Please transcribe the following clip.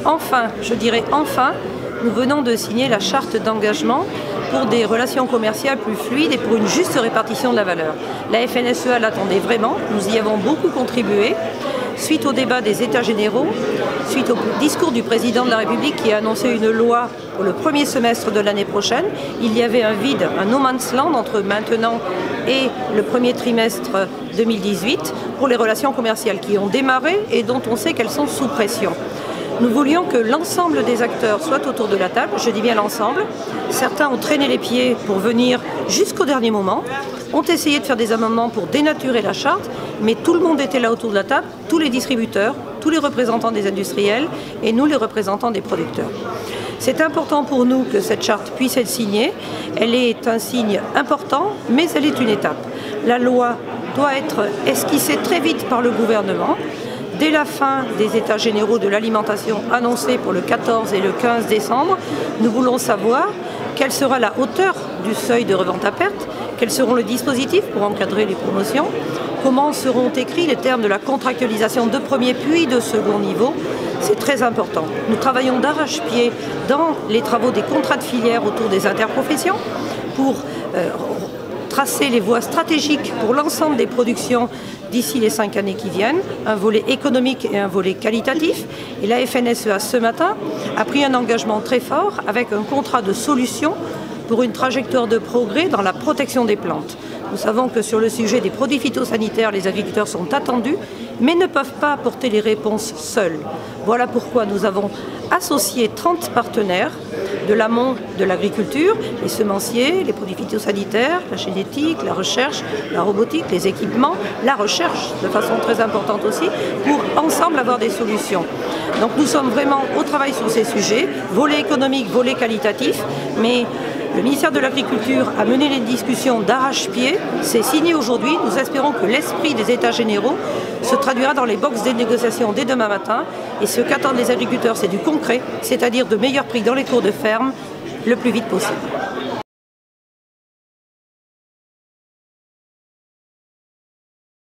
Enfin, je dirais enfin, nous venons de signer la charte d'engagement pour des relations commerciales plus fluides et pour une juste répartition de la valeur. La FNSEA l'attendait vraiment, nous y avons beaucoup contribué. Suite au débat des États généraux, suite au discours du président de la République qui a annoncé une loi pour le premier semestre de l'année prochaine, il y avait un vide, un no man's land entre maintenant et le premier trimestre 2018 pour les relations commerciales qui ont démarré et dont on sait qu'elles sont sous pression. Nous voulions que l'ensemble des acteurs soient autour de la table, je dis bien l'ensemble. Certains ont traîné les pieds pour venir jusqu'au dernier moment, ont essayé de faire des amendements pour dénaturer la charte, mais tout le monde était là autour de la table, tous les distributeurs, tous les représentants des industriels et nous les représentants des producteurs. C'est important pour nous que cette charte puisse être signée, elle est un signe important, mais elle est une étape. La loi doit être esquissée très vite par le gouvernement. Dès la fin des États généraux de l'alimentation annoncés pour le 14 et le 15 décembre, nous voulons savoir quelle sera la hauteur du seuil de revente à perte, quels seront les dispositifs pour encadrer les promotions, comment seront écrits les termes de la contractualisation de premier puis de second niveau. C'est très important. Nous travaillons d'arrache-pied dans les travaux des contrats de filière autour des interprofessions pour tracer les voies stratégiques pour l'ensemble des productions d'ici les 5 années qui viennent, un volet économique et un volet qualitatif. Et la FNSEA ce matin a pris un engagement très fort avec un contrat de solution pour une trajectoire de progrès dans la protection des plantes. Nous savons que sur le sujet des produits phytosanitaires, les agriculteurs sont attendus, mais ne peuvent pas apporter les réponses seuls. Voilà pourquoi nous avons associé 30 partenaires de l'amont de l'agriculture, les semenciers, les produits phytosanitaires, la génétique, la recherche, la robotique, les équipements, la recherche de façon très importante aussi, pour ensemble avoir des solutions. Donc nous sommes vraiment au travail sur ces sujets, volet économique, volet qualitatif, mais le ministère de l'Agriculture a mené les discussions d'arrache-pied, c'est signé aujourd'hui. Nous espérons que l'esprit des États généraux se traduira dans les boxes des négociations dès demain matin. Et ce qu'attendent les agriculteurs, c'est du concret, c'est-à-dire de meilleurs prix dans les cours de ferme le plus vite possible.